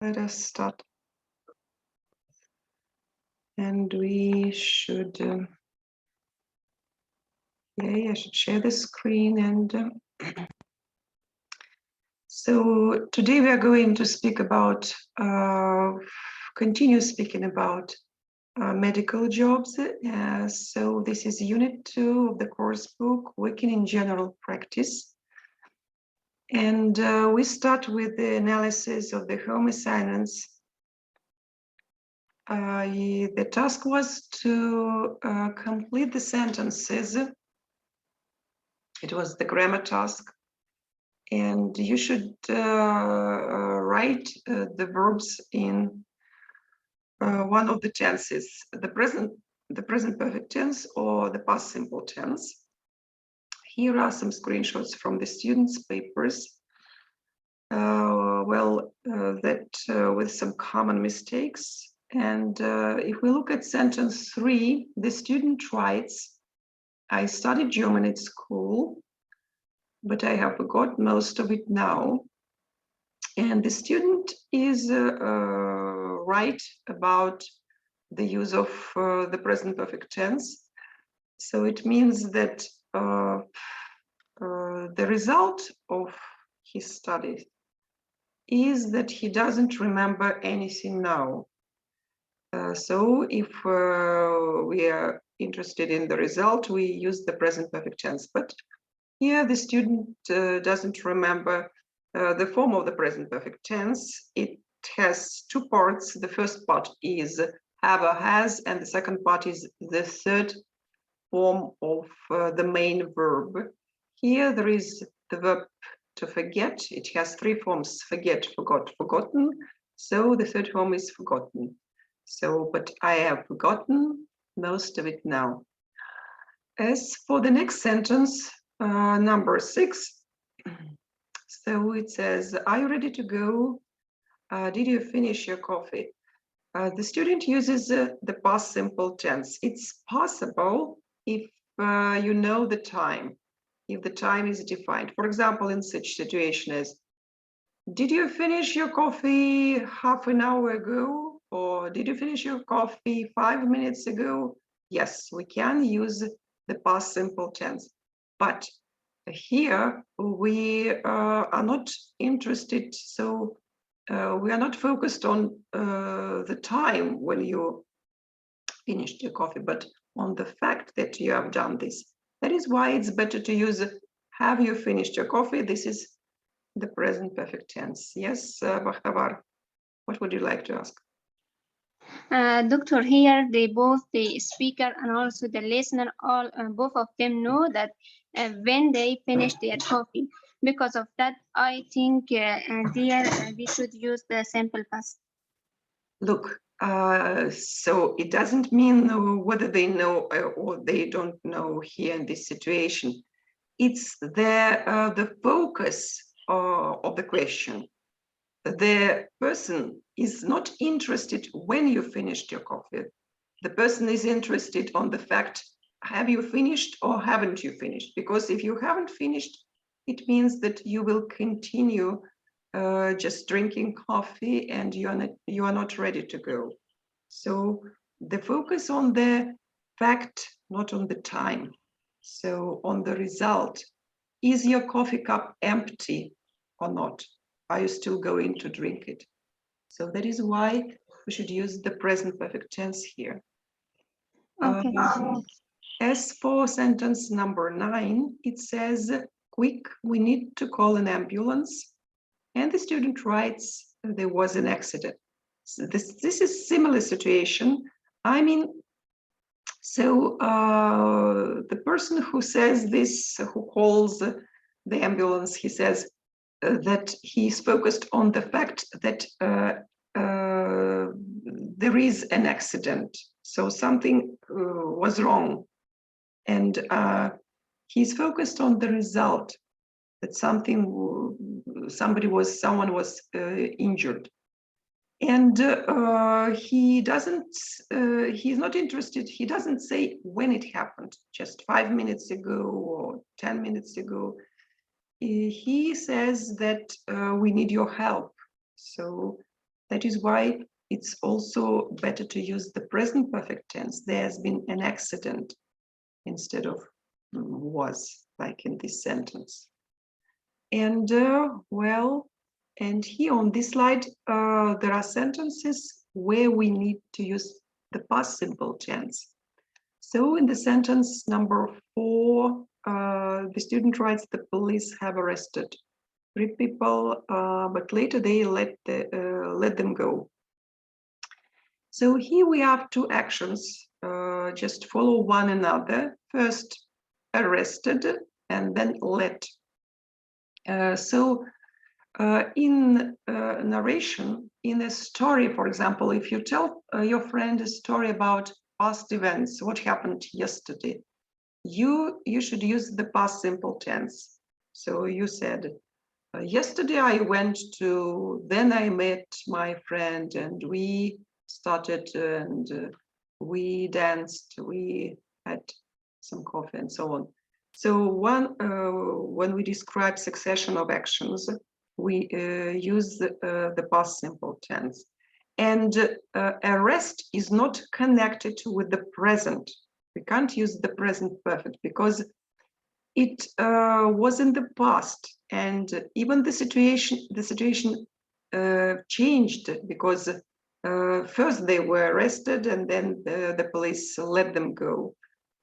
Let us start. And we should, I should share the screen. And so today we are going to speak about, continue speaking about medical jobs. So this is Unit 2 of the course book, Working in General Practice. And we start with the analysis of the home assignments. The task was to complete the sentences. It was the grammar task. And you should write the verbs in one of the tenses, the present perfect tense or the past simple tense. Here are some screenshots from the students' papers. With some common mistakes. And if we look at sentence 3, the student writes, I studied German at school, but I have forgot most of it now. And the student is right about the use of the present perfect tense. So it means that the result of his studies is that he doesn't remember anything now. So if we are interested in the result, we use the present perfect tense. But here the student doesn't remember the form of the present perfect tense. It has two parts. The first part is have or has, and the second part is the third form of the main verb. Here there is the verb to forget. It has three forms: forget, forgot, forgotten. So the third form is forgotten. So, but I have forgotten most of it now. As for the next sentence, number 6, so it says, are you ready to go? Did you finish your coffee? The student uses the past simple tense. It's possible if you know the time, if the time is defined. For example, in such situation as, did you finish your coffee half an hour ago? Or did you finish your coffee 5 minutes ago? Yes, we can use the past simple tense. But here we are not interested, so we are not focused on the time when you finished your coffee, but on the fact that you have done this. That is why it's better to use have you finished your coffee? This is the present perfect tense. Yes, Bakhtabar, what would you like to ask? Doctor, here both the speaker and also the listener, both of them know that when they finish their coffee. Because of that, I think we should use the simple past. Look, so it doesn't mean whether they know or they don't know here in this situation. It's the focus of the question. The person is not interested when you finished your coffee. The person is interested on the fact, have you finished or haven't you finished? Because if you haven't finished, it means that you will continue just drinking coffee and you are not ready to go. So the focus on the fact, not on the time. So on the result, is your coffee cup empty or not? Are you still going to drink it? So that is why we should use the present perfect tense here. Okay. As for sentence number 9, it says, quick, we need to call an ambulance. And the student writes, there was an accident. So this is similar situation. I mean, so the person who says this, who calls the ambulance, he says that he's focused on the fact that there is an accident. So something was wrong. And he's focused on the result, that someone was injured. And he's not interested, he doesn't say when it happened, just 5 minutes ago or 10 minutes ago. He says that we need your help. So That is why it's also better to use the present perfect tense. There has been an accident instead of was, like in this sentence. And well, and here on this slide, there are sentences where we need to use the past simple tense. So in the sentence number 4, the student writes, the police have arrested 3 people, but later they let them go. So here we have 2 actions, just follow one another. First, arrested, and then let. In narration, in a story, for example, if you tell your friend a story about past events, what happened yesterday, you should use the past simple tense. So you said, yesterday I went to, then I met my friend and we started and we danced, we had some coffee and so on. So when we describe succession of actions, we use the past simple tense. And arrest is not connected with the present. We can't use the present perfect because it was in the past, and even the situation changed because first they were arrested and then the police let them go.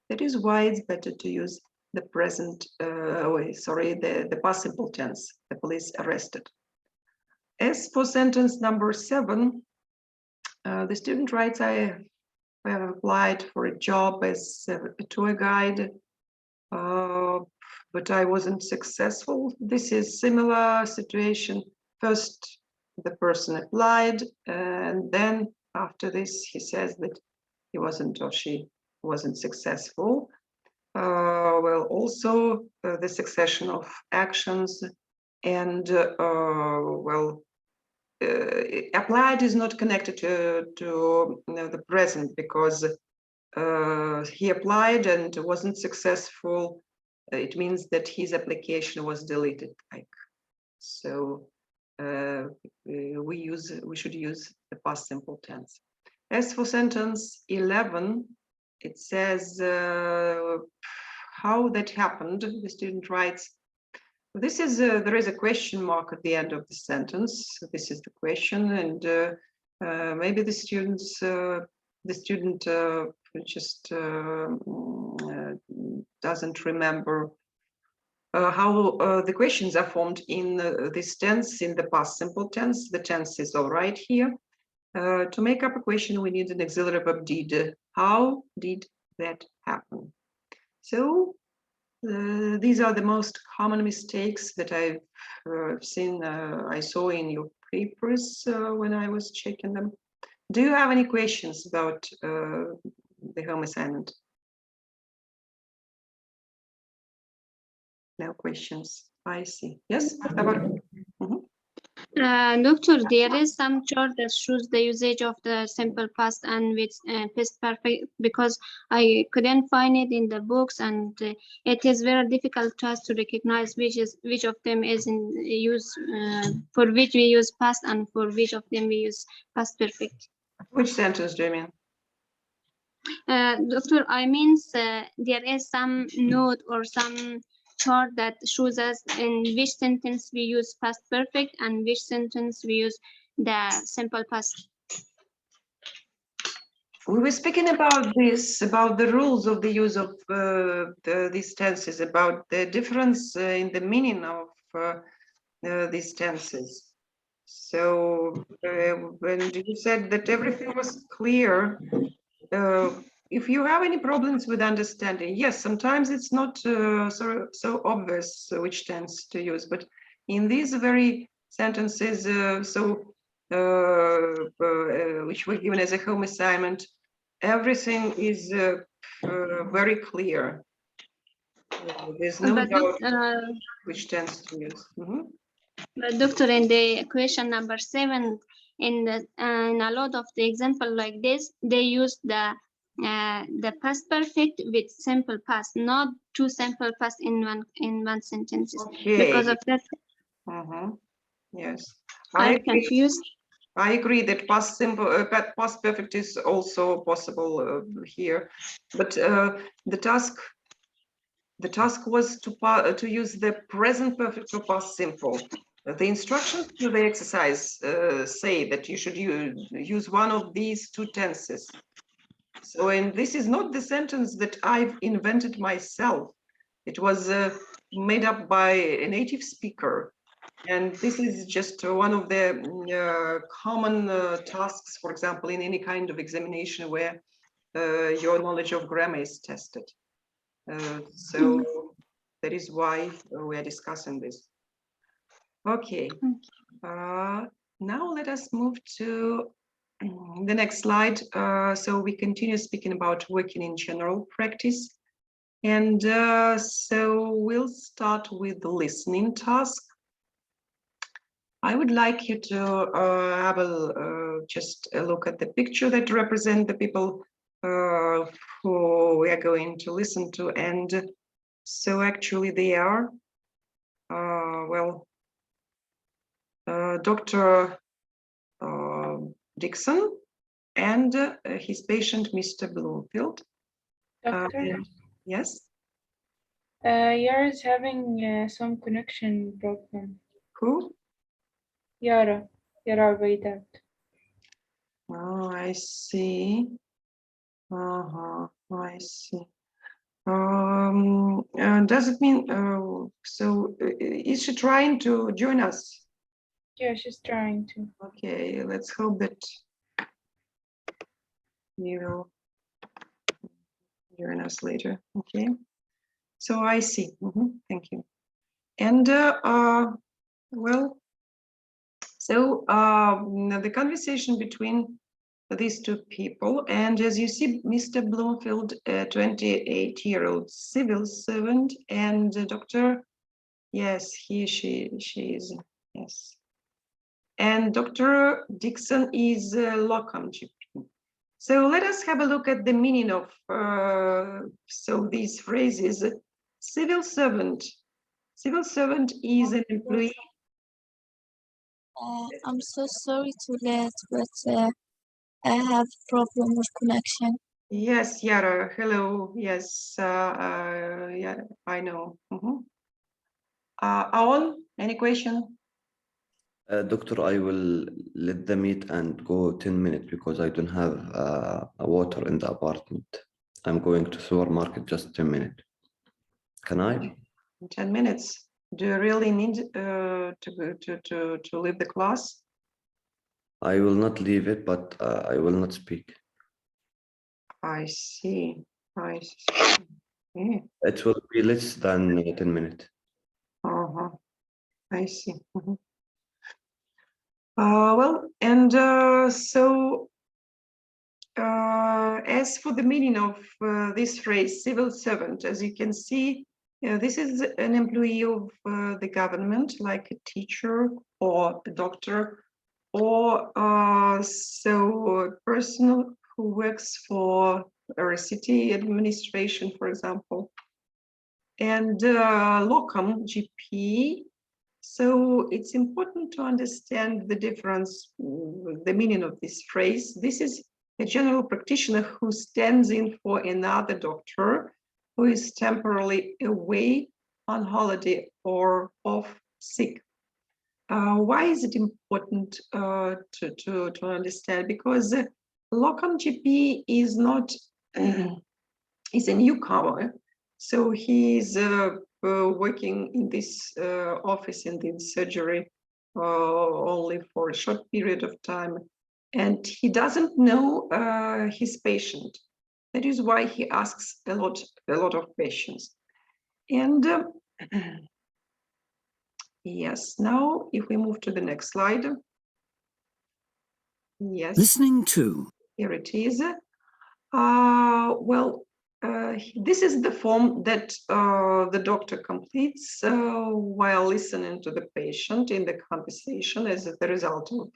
That is why it's better to use the present, the past simple tense, the police arrested. As for sentence number 7, the student writes, I have applied for a job as a tour guide, but I wasn't successful. This is similar situation. First, the person applied, and then after this, he says that he wasn't or she wasn't successful. Well, also the succession of actions, and applied is not connected to the present because he applied and wasn't successful. It means that his application was deleted. So we should use the past simple tense. As for sentence 11, it says how that happened. The student writes, this is there is a question mark at the end of the sentence. This is the question, and maybe the student just doesn't remember how the questions are formed in this tense, in the past simple tense. The tense is all right here. To make up a question, we need an auxiliary verb did. How did that happen? So these are the most common mistakes that I've seen, I saw in your papers when I was checking them. Do you have any questions about the home assignment? No questions. I see. Yes, Doctor, there is some chart that shows the usage of the simple past and with past perfect, because I couldn't find it in the books, and it is very difficult to us to recognize which of them is in use, for which we use past and for which of them we use past perfect. Which sentence do you mean? Doctor, I mean there is some note or some chart that shows us in which sentence we use past perfect and which sentence we use the simple past. We were speaking about this, about the rules of the use of these tenses, about the difference in the meaning of these tenses. So when you said that everything was clear, if you have any problems with understanding, yes, sometimes it's not so obvious which tense to use, but in these very sentences, which were given as a home assignment, everything is very clear. There's no doubt which tense to use. But doctor, in the question number 7, in a lot of the example like this, they use the past perfect with simple past, not two simple past in one sentence. Okay. Because of that, yes, I'm confused. I agree that past simple, past perfect is also possible here, but the task was to use the present perfect for past simple. The instructions to the exercise say that you should use one of these two tenses. So, and this is not the sentence that I've invented myself. It was made up by a native speaker. And this is just one of the common tasks, for example, in any kind of examination where your knowledge of grammar is tested. So that is why we are discussing this. Okay, now let us move to the next slide. So we continue speaking about working in general practice. And so we'll start with the listening task. I would like you to have just a look at the picture that represent the people who we are going to listen to. And so actually they are, well, Dr. Dixon and his patient, Mr. Bloomfield. Doctor, Yes. Yara is having some connection problem. Who? Yara Baidat. Oh, I see. I see. Does it mean so? Is she trying to join us? Yeah, she's trying to. Okay, let's hope that you will join us later. Okay. So I see. Thank you. And well, so the conversation between these two people, and as you see, Mr. Bloomfield, a 28-year-old civil servant, and Dr. Yes, she is, yes. And Dr. Dixon is a locum GP. So let us have a look at the meaning of so these phrases. Civil servant. Civil servant is an employee. I'm so sorry to late, but I have problem with connection. Yes, Yara. Hello. Yes. Yeah, I know. Aon, any question? Doctor, I will let them eat and go 10 minutes because I don't have a water in the apartment. I'm going to supermarket just 10 minutes. Can I? 10 minutes. Do you really need to leave the class? I will not leave it, but I will not speak. I see. I see. Yeah. It will be less than 10 minutes. I see. Well, and so as for the meaning of this phrase, civil servant, as you can see, this is an employee of the government, like a teacher or a doctor, or so a person who works for a city administration, for example. And locum GP. So it's important to understand the difference, the meaning of this phrase. This is a general practitioner who stands in for another doctor who is temporarily away on holiday or off sick. Why is it important to understand? Because locum GP is not, is a newcomer. So he's working in this office, in this surgery, only for a short period of time. And he doesn't know his patient. That is why he asks a lot of questions. And yes, now if we move to the next slide. Yes. Listening to. Here it is. Well, this is the form that the doctor completes while listening to the patient in the conversation as the result of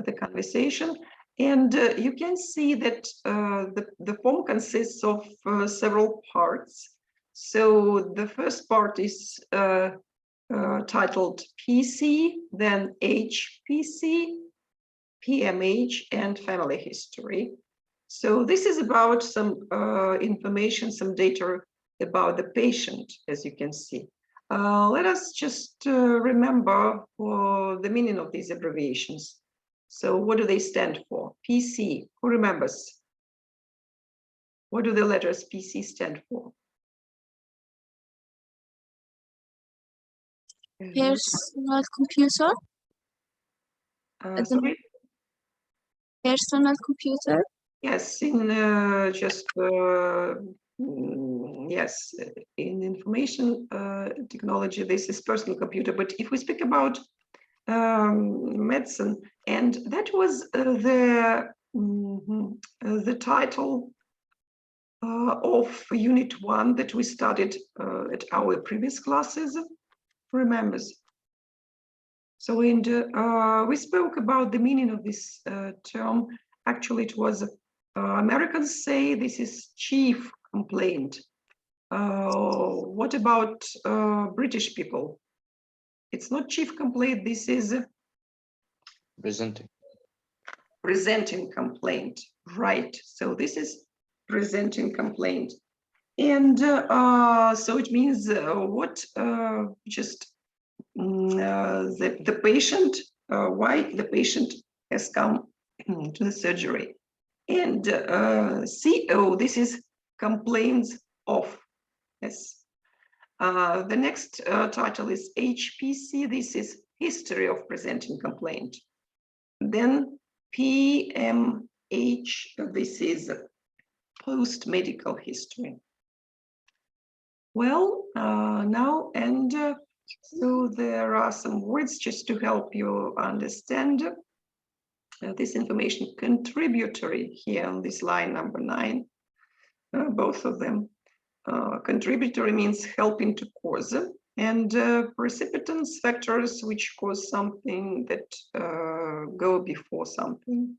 the conversation. And you can see that the form consists of several parts. So the first part is titled PC, then HPC, PMH, and family history. So this is about some information, some data about the patient, as you can see. Let us just remember the meaning of these abbreviations. So what do they stand for? PC, who remembers? What do the letters PC stand for? Personal computer. Sorry? Personal computer. Yes, in yes, in information technology, this is personal computer. But if we speak about medicine, and that was the title of Unit 1 that we studied at our previous classes. Remembers? So we spoke about the meaning of this term. Actually, it was Americans say this is chief complaint. What about British people? It's not chief complaint. This is presenting complaint, right? So this is presenting complaint, and so it means what just the patient, why the patient has come to the surgery. And CO, this is complaints of. Yes. The next title is HPC. This is history of presenting complaint. Then PMH, this is post-medical history. Well, now, and so there are some words just to help you understand this information. Contributory here on this line number 9, both of them. Contributory means helping to cause, and precipitants, factors which cause something that go before something.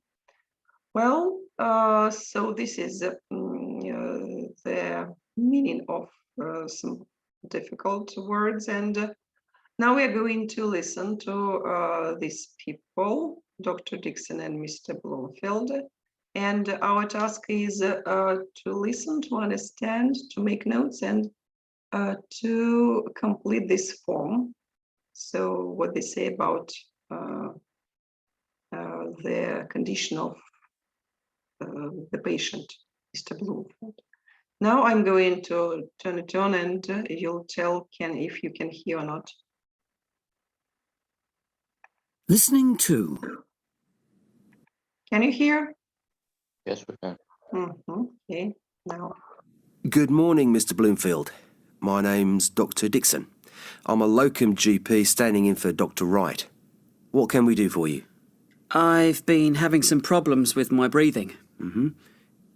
Well, so this is the meaning of some difficult words, and now we are going to listen to these people, Dr. Dixon and Mr. Bloomfield. And our task is to listen, to understand, to make notes, and to complete this form. So what they say about the condition of the patient, Mr. Bloomfield. Now I'm going to turn it on, and you'll tell if you can hear or not. Listening to. Can you hear? Yes, we can. Okay, now. Good morning, Mr. Bloomfield. My name's Dr. Dixon. I'm a locum GP standing in for Dr. Wright. What can we do for you? I've been having some problems with my breathing.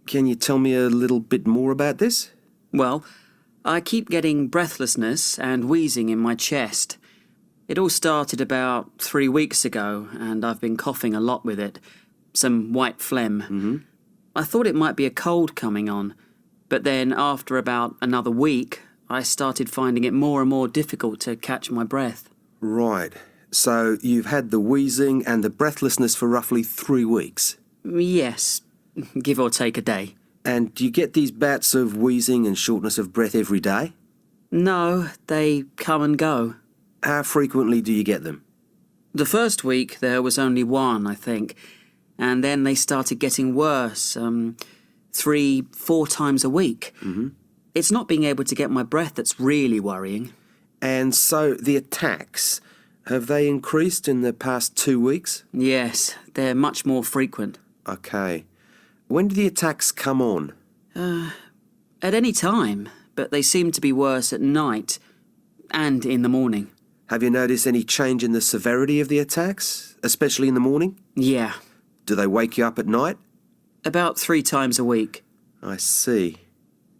Can you tell me a little bit more about this? Well, I keep getting breathlessness and wheezing in my chest. It all started about 3 weeks ago, and I've been coughing a lot with it. Some white phlegm. I thought it might be a cold coming on, but then after about another week, I started finding it more and more difficult to catch my breath. Right. So you've had the wheezing and the breathlessness for roughly 3 weeks? Yes, give or take a day. And do you get these bouts of wheezing and shortness of breath every day? No, they come and go. How frequently do you get them? The first week there was only one, I think, and then they started getting worse, 3-4 times a week. It's not being able to get my breath that's really worrying. And so the attacks, have they increased in the past 2 weeks? Yes, they're much more frequent. Okay. When do the attacks come on? At any time, but they seem to be worse at night and in the morning. Have you noticed any change in the severity of the attacks, especially in the morning? Yeah. Do they wake you up at night? About 3 times a week. I see.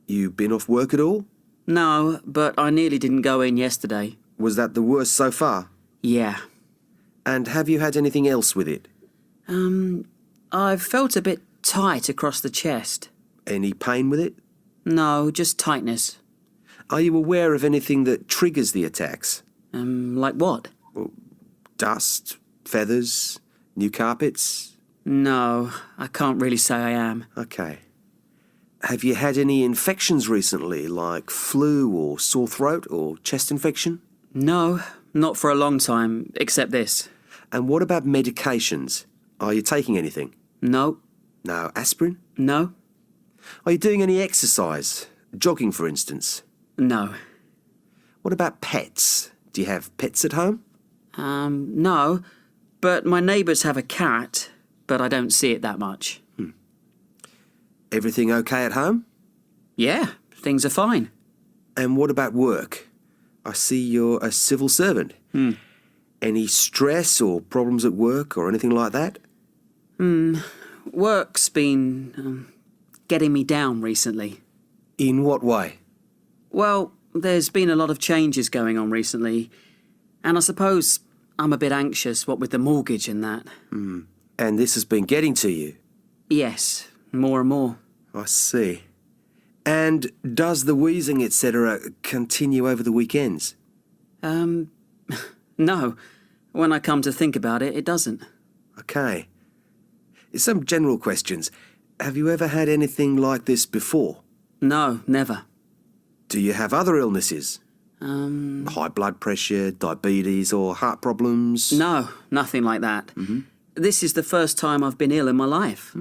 You been off work at all? No, but I nearly didn't go in yesterday. Was that the worst so far? Yeah. And have you had anything else with it? I've felt a bit tight across the chest. Any pain with it? No, just tightness. Are you aware of anything that triggers the attacks? Like what? Dust, feathers, new carpets, No, I can't really say I am. Okay. Have you had any infections recently, like flu or sore throat or chest infection? No, not for a long time, except this. And what about medications? Are you taking anything? No, No aspirin? no, Are you doing any exercise? Jogging, for instance? no. What about pets? Do you have pets at home? No, but my neighbours have a cat, but I don't see it that much. Everything okay at home? Yeah, things are fine. And what about work? I see you're a civil servant. Any stress or problems at work or anything like that? Work's been getting me down recently. In what way? Well, there's been a lot of changes going on recently, and I suppose I'm a bit anxious, what with the mortgage and that. And this has been getting to you? Yes, more and more. I see. And does the wheezing, etc., continue over the weekends? No. When I come to think about it, it doesn't. Okay. Some general questions. Have you ever had anything like this before? No, never. Do you have other illnesses? High blood pressure, diabetes, or heart problems? No, nothing like that. This is the first time I've been ill in my life.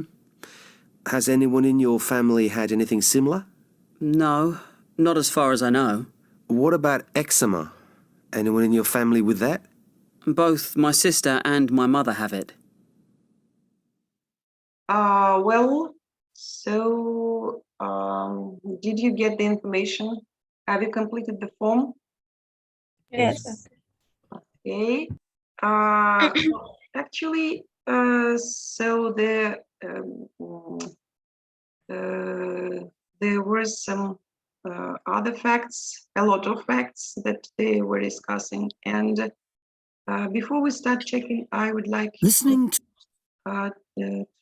Has anyone in your family had anything similar? No, not as far as I know. What about eczema? Anyone in your family with that? Both my sister and my mother have it. Well, so did you get the information? Have you completed the form? Yes. Okay. Actually, so there were some other facts, a lot of facts that they were discussing. And before we start checking, I would like Listening to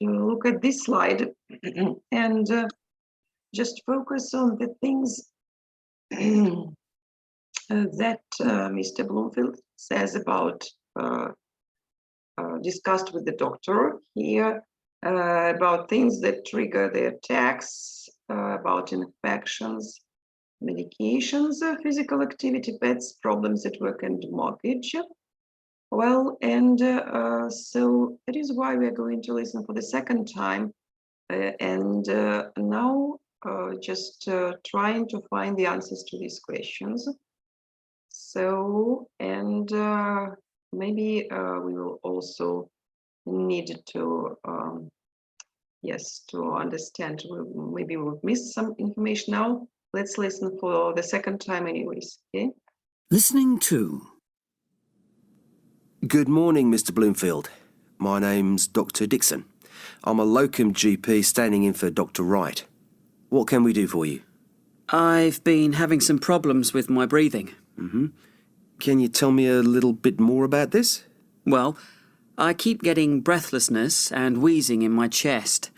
look at this slide and just focus on the things that Mr. Bloomfield says about discussed with the doctor here about things that trigger the attacks, about infections, medications, physical activity, pets, problems at work, and mortgage. Well, and so that is why we are going to listen for the second time, and now just trying to find the answers to these questions. So, and maybe we will also need to, yes, to understand, maybe we'll miss some information now. Let's listen for the second time anyways, okay? Listening to. Good morning, Mr. Bloomfield. My name's Dr. Dixon. I'm a locum GP standing in for Dr. Wright. What can we do for you? I've been having some problems with my breathing. Can you tell me a little bit more about this? Well, I keep getting breathlessness and wheezing in my chest.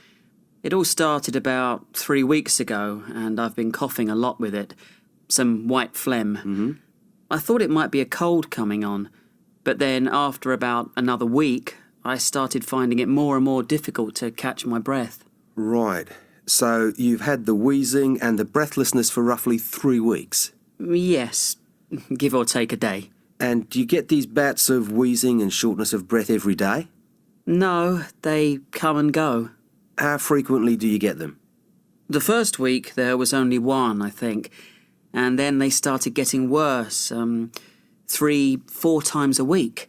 It all started about 3 weeks ago, and I've been coughing a lot with it. Some white phlegm. I thought it might be a cold coming on, but then after about another week, I started finding it more and more difficult to catch my breath. Right. So you've had the wheezing and the breathlessness for roughly 3 weeks. Yes, give or take a day. And do you get these bouts of wheezing and shortness of breath every day? No, they come and go. How frequently do you get them? The first week there was only one, I think, and then they started getting worse, 3-4 times a week.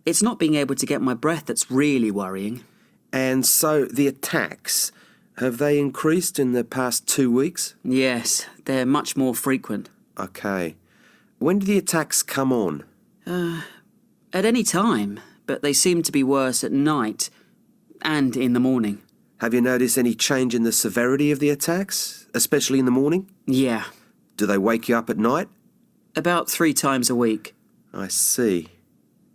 It's not being able to get my breath that's really worrying. And so the attacks, have they increased in the past 2 weeks? Yes, they're much more frequent. Okay. When do the attacks come on? At any time, but they seem to be worse at night and in the morning. Have you noticed any change in the severity of the attacks, especially in the morning? Yeah, Do they wake you up at night? about 3 times a week. I see.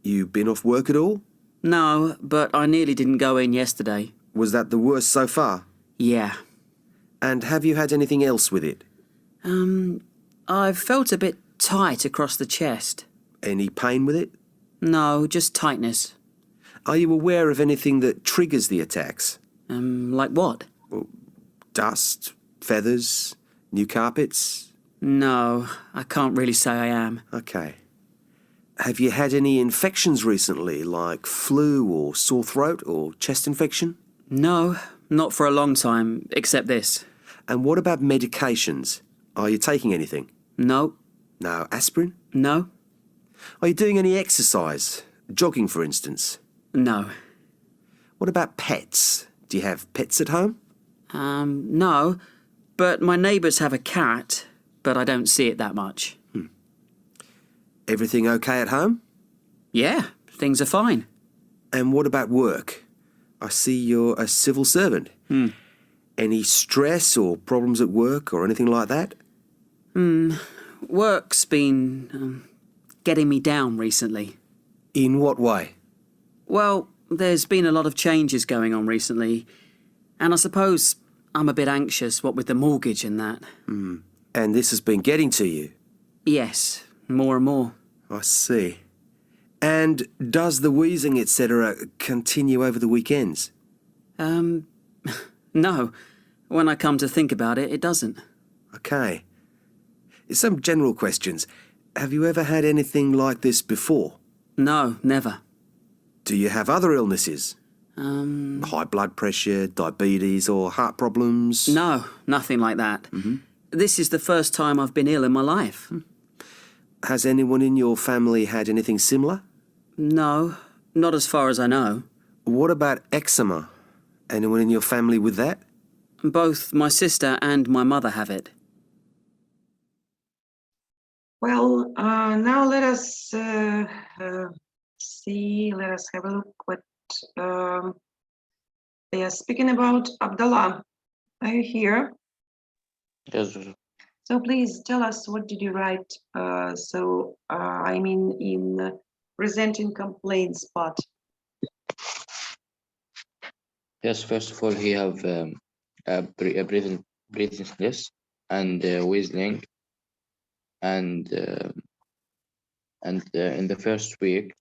You been off work at all? No, but I nearly didn't go in yesterday. Was that the worst so far? Yeah. And have you had anything else with it? I've felt a bit tight across the chest. Any pain with it? No, just tightness. Are you aware of anything that triggers the attacks? Like what? Dust, feathers, new carpets? No, I can't really say I am. Okay. Have you had any infections recently, like flu or sore throat or chest infection? No, not for a long time, except this. And what about medications? Are you taking anything? No, No aspirin? no, Are you doing any exercise? Jogging, for instance? no. What about pets? Do you have pets at home? No, but my neighbours have a cat, but I don't see it that much. Everything okay at home? Yeah, things are fine. And what about work? I see you're a civil servant. Any stress or problems at work or anything like that? Work's been getting me down recently. In what way? Well, there's been a lot of changes going on recently, and I suppose I'm a bit anxious, what with the mortgage and that. And this has been getting to you? Yes, more and more. I see. And does the wheezing, etc., continue over the weekends? No. When I come to think about it, it doesn't. Okay. Some general questions. Have you ever had anything like this before? No, never. Do you have other illnesses? High blood pressure, diabetes, or heart problems? No, nothing like that. This is the first time I've been ill in my life. Has anyone in your family had anything similar? No, not as far as I know. What about eczema? Anyone in your family with that? Both my sister and my mother have it. Well, now let us see, let us have a look what they are speaking about. Abdullah, are you here? Yes, So please tell us, what did you write? I mean, in presenting complaints part. yes. First of all, he have a breathlessness and whistling, and in the first week,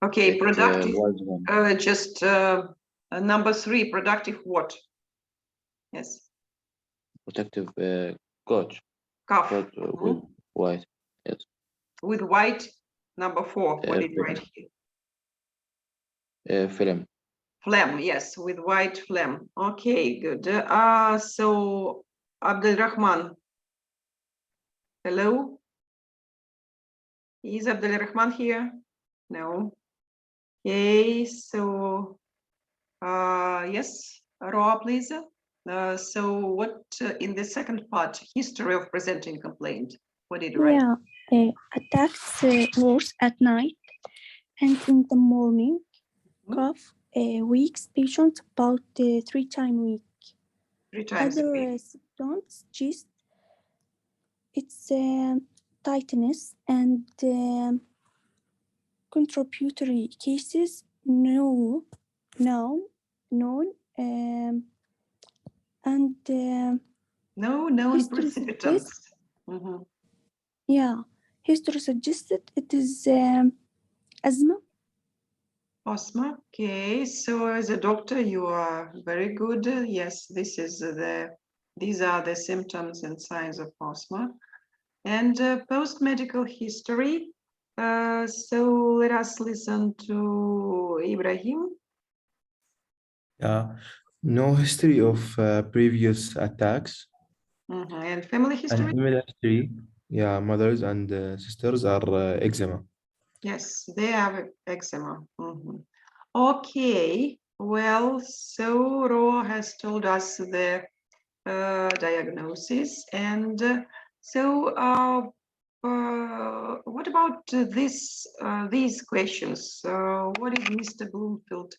Okay, it productive, was just number 3, productive what? Yes, protective coach, cough. but with white. Yes, With white, number 4, what did you write here? film. Phlegm, yes, with white phlegm. Okay, good. So Abdul Rahman. Hello? Is Abdul Rahman here? No. Okay, so yes, Roa, please. So what in the second part, history of presenting complaint, what did you write? Yeah, attacks worse at night and in the morning. Cough, weeks, patients about 3 times a week. 3 times a Other week. symptoms, chest, it's tightness and contributory cases, known, and No, known history precipitants. suggests, Mhm. yeah, history suggested it is asthma. Asthma. Okay, so as a doctor, you are very good. Yes, these are the symptoms and signs of asthma. And post-medical history. So let us listen to Ibrahim. Yeah, no history of previous attacks. And family And history. family history, yeah, mothers and sisters are eczema. Yes, they have eczema. Okay, well, so Ro has told us the diagnosis, and what about these questions? What did Mr. Bloomfield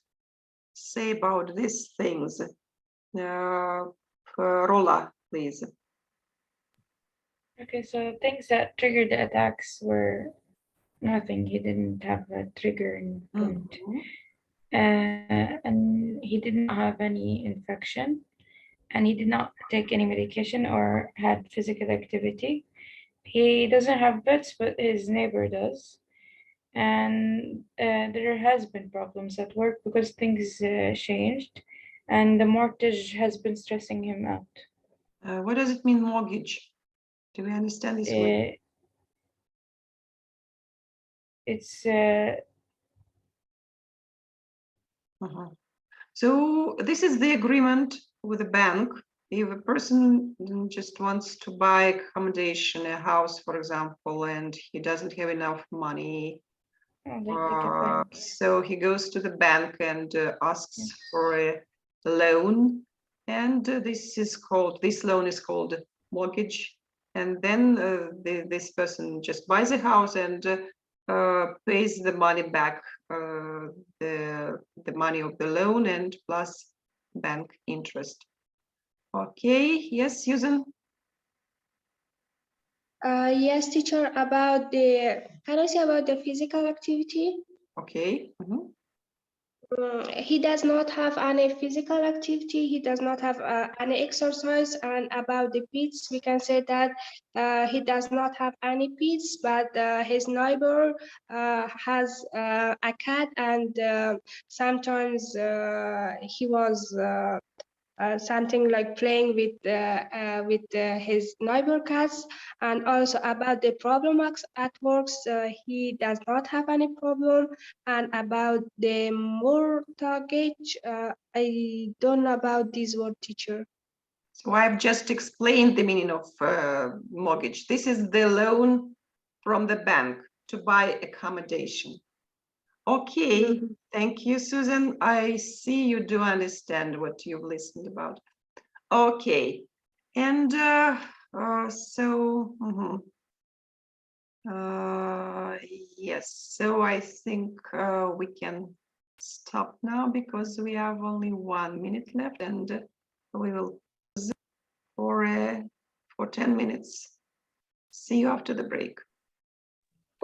say about these things? Rola, please. Okay, so things that triggered the attacks were nothing. He didn't have a triggering point. And he did not have any infection, and he did not take any medication or had physical activity. He doesn't have pets, but his neighbor does. and there has been problems at work because things changed, and the mortgage has been stressing him out. What does it mean, mortgage? Do we understand this word? It's So this is the agreement with the bank. If a person just wants to buy accommodation, a house, for example, and he doesn't have enough money, so he goes to the bank and asks for a loan, and this loan is called mortgage. And then this person just buys a house and pays the money back, the money of the loan and plus bank interest. Okay, yes, Susan? Yes, teacher, can I say about the physical activity? Okay. He does not have any physical activity, he does not have any exercise, and about the pets, we can say that he does not have any pets, but his neighbor has a cat, and sometimes he was something like playing with his neighbor cats. And also about the problem at work, he does not have any problem. And about the mortgage, I don't know about this word, teacher. So I've just explained the meaning of mortgage. This is the loan from the bank to buy accommodation. Okay, thank you, Susan. I see you do understand what you've listened about. Okay, and yes, so I think we can stop now because we have only 1 minute left, and we will pause for 10 minutes. See you after the break.